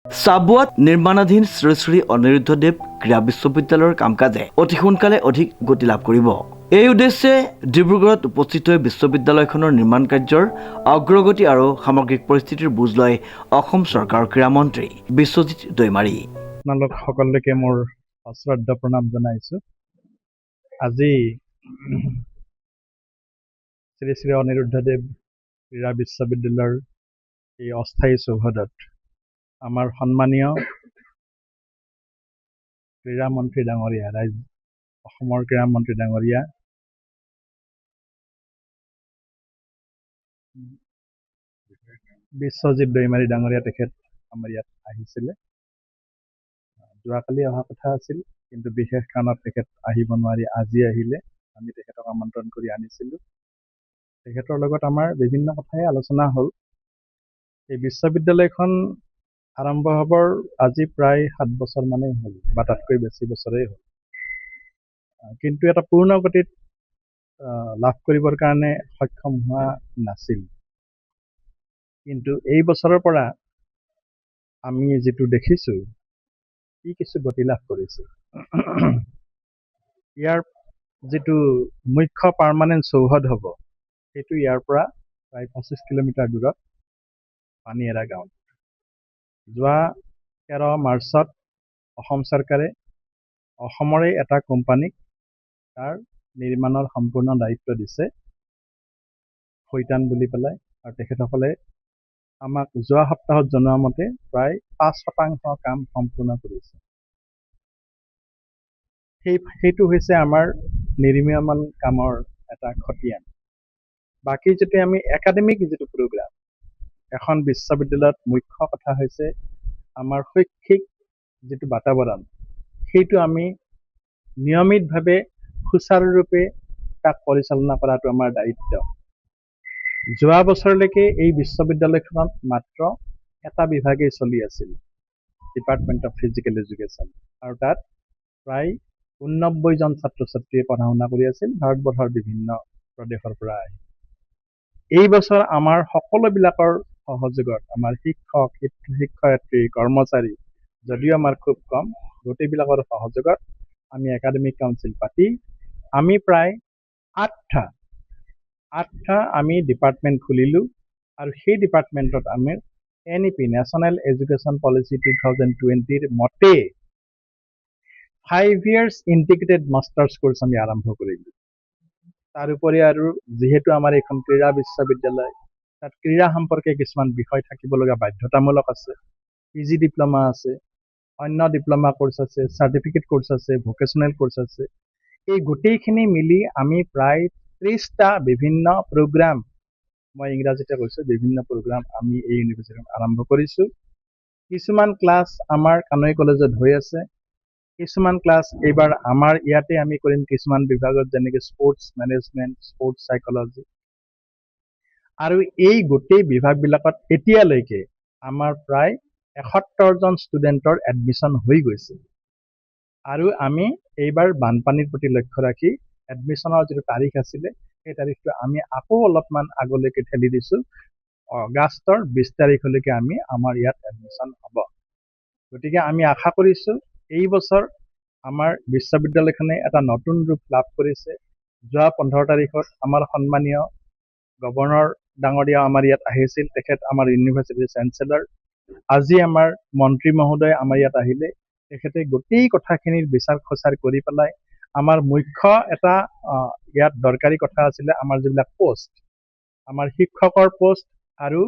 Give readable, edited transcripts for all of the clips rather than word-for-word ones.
চাবুৱাত নিৰ্মাণাধীন শ্ৰী শ্ৰী অনিৰুদ্ধদেৱ ক্ৰীড়া বিশ্ববিদ্যালয়ৰ কাম কাজে অতি সোনকালে অধিক গতি লাভ কৰিব। এই উদ্দেশ্যে ডিব্ৰুগড়ত উপস্থিত হৈ বিশ্ববিদ্যালয়খনৰ নিৰ্মাণ কাৰ্যৰ অগ্ৰগতি আৰু সামগ্ৰিক পৰিস্থিতিৰ বুজ লয় অসম চৰকাৰৰ ক্ৰীড়া মন্ত্ৰী বিশ্বজিৎ দৈমাৰী। আপোনালোক সকলোকে মোৰ শ্ৰদ্ধা প্ৰণাম জনাইছো। আজি শ্ৰী শ্ৰী অনিৰুদ্ধদেৱ ক্ৰীড়া বিশ্ববিদ্যালয়ৰ এই অস্থায়ী চৌহদত আমাৰ সন্মানীয় ক্ৰীড়া মন্ত্ৰী ডাঙৰীয়া অসমৰ ক্ৰীড়া মন্ত্ৰী ডাঙৰীয়া বিশ্বজিৎ দৈমাৰী ডাঙৰীয়া তেখেত আমাৰ ইয়াত আহিছিলে। যোৱাকালি অহা কথা আছিল, কিন্তু বিশেষ কাৰণত তেখেত আহিব নোৱাৰি আজি আহিলে। আমি তেখেতক আমন্ত্ৰণ কৰি আনিছিলোঁ। তেখেতৰ লগত আমাৰ বিভিন্ন কথাই আলোচনা হ'ল। এই বিশ্ববিদ্যালয়খন আৰম্ভ হ'বৰ আজি প্ৰায় 7 বছৰ মানেই হ'ল বা তাতকৈ বেছি বছৰেই হ'ল, কিন্তু এটা পূৰ্ণ গতিত লাভ কৰিবৰ কাৰণে সক্ষম হোৱা নাছিল। কিন্তু এই বছৰৰ পৰা আমি যিটো দেখিছোঁ, ই কিছু গতি লাভ কৰিছে। ইয়াৰ যিটো মুখ্য পাৰ্মানেণ্ট চৌহদ হ'ব, সেইটো ইয়াৰ পৰা প্ৰায় 25 কিলোমিটাৰ দূৰত পানীএৰা গাঁৱত। যোৱা 13 মাৰ্চত অসম চৰকাৰে অসমৰে এটা কোম্পানীক তাৰ নিৰ্মাণৰ সম্পূৰ্ণ দায়িত্ব দিছে, শৈতান বুলি পেলাই, আৰু তেখেতসকলে আমাক যোৱা সপ্তাহত জনোৱা মতে প্ৰায় 5% কাম সম্পূৰ্ণ কৰিছে। সেইটো হৈছে আমাৰ নিৰ্মীয়মান কামৰ এটা খতিয়ান। বাকী যদি আমি একাডেমিক যিটো প্ৰগ্ৰাম, এখন বিশ্ববিদ্যালয়ত মুখ্য কথা হৈছে আমাৰ শৈক্ষিক যিটো বাতাৱৰণ, সেইটো আমি নিয়মিতভাৱে সুচাৰুৰূপে তাক পৰিচালনা কৰাটো আমাৰ দায়িত্ব। যোৱা বছৰলৈকে এই বিশ্ববিদ্যালয়খনত মাত্ৰ এটা বিভাগেই চলি আছিল, ডিপাৰ্টমেণ্ট অফ ফিজিকেল এডুকেশ্যন, আৰু তাত প্ৰায় 89জন ছাত্ৰ ছাত্ৰীয়ে পঢ়া শুনা কৰি আছিল ভাৰতবৰ্ষৰ বিভিন্ন প্ৰদেশৰ পৰা আহি। এই বছৰ আমাৰ সকলোবিলাকৰ সহযোগত, আমাৰ শিক্ষক শিক্ষয়িত্ৰী কৰ্মচাৰী যদিও আমাৰ খুব কম, গোটেইবিলাকৰ সহযোগত আমি একাডেমিক কাউন্সিল পাতি আমি প্ৰায় 8টা আমি ডিপাৰ্টমেণ্ট খুলিলোঁ, আৰু সেই ডিপাৰ্টমেণ্টত আমি NEP নেশ্যনেল এডুকেশ্যন পলিচি 2020ৰ মতে 5 years ইণ্টিগ্ৰেটেড মাষ্টাৰ্ছ কোৰ্চ আমি আৰম্ভ কৰিলোঁ। তাৰোপৰি আৰু যিহেতু আমাৰ এইখন ক্ৰীড়া বিশ্ববিদ্যালয়, তাত ক্ৰীড়া সম্পৰ্কে কিছুমান বিষয় থাকিব লগা বাধ্যতামূলক আছে। PG ডিপ্ল'মা আছে, অন্য ডিপ্ল'মা কোৰ্চ আছে, চাৰ্টিফিকেট কোৰ্চ আছে, ভকেশ্যনেল কোৰ্চ আছে। এই গোটেইখিনি মিলি আমি প্ৰায় 30টা বিভিন্ন প্ৰগ্ৰাম, মই ইংৰাজীতে কৈছোঁ, বিভিন্ন প্ৰগ্ৰাম আমি এই ইউনিভাৰ্চিটিত আৰম্ভ কৰিছোঁ। কিছুমান ক্লাছ আমাৰ কানৈ কলেজত হৈ আছে, কিছুমান ক্লাছ এইবাৰ আমাৰ ইয়াতে আমি কৰিম কিছুমান বিভাগত, যেনেকৈ স্পৰ্টছ মেনেজমেণ্ট, স্পৰ্টছ চাইকলজি। আৰু এই গোটেই বিভাগবিলাকত এতিয়ালৈকে আমাৰ প্ৰায় 71জন ষ্টুডেণ্টৰ এডমিশ্যন হৈ গৈছে। আৰু আমি এইবাৰ বানপানীৰ প্ৰতি লক্ষ্য ৰাখি এডমিশ্যনৰ যিটো তাৰিখ আছিলে, সেই তাৰিখটো আমি আকৌ অলপমান আগলৈকে ঠেলি দিছোঁ। আগষ্টৰ 20 তাৰিখলৈকে আমাৰ ইয়াত এডমিশ্যন হ'ব। গতিকে আমি আশা কৰিছোঁ এই বছৰ আমাৰ বিশ্ববিদ্যালয়খনে এটা নতুন ৰূপ লাভ কৰিছে। যোৱা 15 তাৰিখত আমাৰ সন্মানীয় গভৰ্ণৰ ডাঙৰীয়া আমাৰ ইয়াত আহিছিল, তেখেত আমাৰ ইউনিভাৰ্চিটিৰ চেঞ্চেলৰ। আজি আমাৰ মন্ত্ৰী মহোদয় আমাৰ ইয়াত আহিলে, তেখেতে গোটেই কথাখিনিৰ বিচাৰ খোচাৰ কৰি পেলাই আমাৰ মুখ্য এটা ইয়াত দৰকাৰী কথা আছিলে, আমাৰ যিবিলাক পোষ্ট, আমাৰ শিক্ষকৰ পোষ্ট আৰু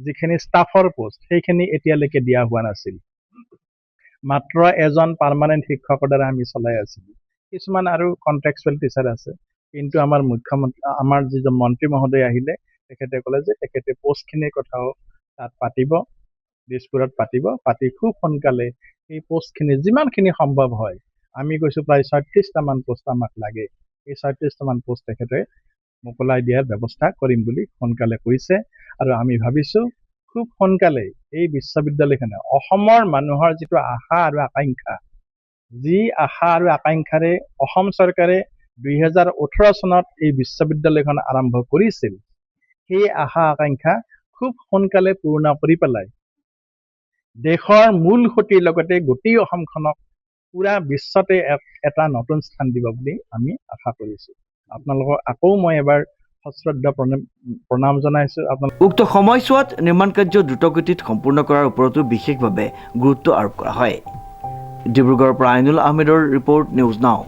যিখিনি ষ্টাফৰ পোষ্ট, সেইখিনি এতিয়ালৈকে দিয়া হোৱা নাছিল। মাত্ৰ এজন পাৰ্মানেণ্ট শিক্ষকৰ দ্বাৰা আমি চলাই আছিলোঁ। কিছুমান আৰু কণ্ট্ৰেকচুৱেল টিচাৰ আছে, কিন্তু আমাৰ আমাৰ যিজন মন্ত্ৰী মহোদয় আহিলে, তেখেতে ক'লে যে তেখেতে পোষ্টখিনিৰ কথাও তাত পাতিব, দিছপুৰত পাতি খুব সোনকালে এই পোষ্টখিনি যিমানখিনি সম্ভৱ হয়, আমি কৈছোঁ প্ৰায় 36টামান পোষ্ট আমাক লাগে, এই 36টামান পোষ্ট তেখেতে মোকলাই দিয়াৰ ব্যৱস্থা কৰিম বুলি সোনকালে কৈছে। আৰু আমি ভাবিছোঁ খুব সোনকালে এই বিশ্ববিদ্যালয়খনে অসমৰ মানুহৰ যিটো আশা আৰু আকাংক্ষা, যি আশা আৰু আকাংক্ষাৰে অসম চৰকাৰে 2018 চনত এই বিশ্ববিদ্যালয়খন আৰম্ভ কৰিছিল, সেই আশা আকাংক্ষা খুব সোনকালে পূৰ্ণ কৰি পেলাই দেশৰ মূল সুঁতিৰ লগতে গোটেই অসমখনক পুৰা বিশ্বতে এটা নতুন স্থান দিব বুলি আমি আশা কৰিছোঁ। আপোনালোকক আকৌ মই এবাৰ সশ্ৰদ্ধ প্ৰণাম জনাইছোঁ। উক্ত সময়ছোৱাত নিৰ্মাণ কাৰ্য দ্ৰুতগতিত সম্পূৰ্ণ কৰাৰ ওপৰতো বিশেষভাৱে গুৰুত্ব আৰোপ কৰা হয়। ডিব্ৰুগড়ৰ পৰা আইনুল আহমেদৰ ৰিপৰ্ট, নিউজ নাও।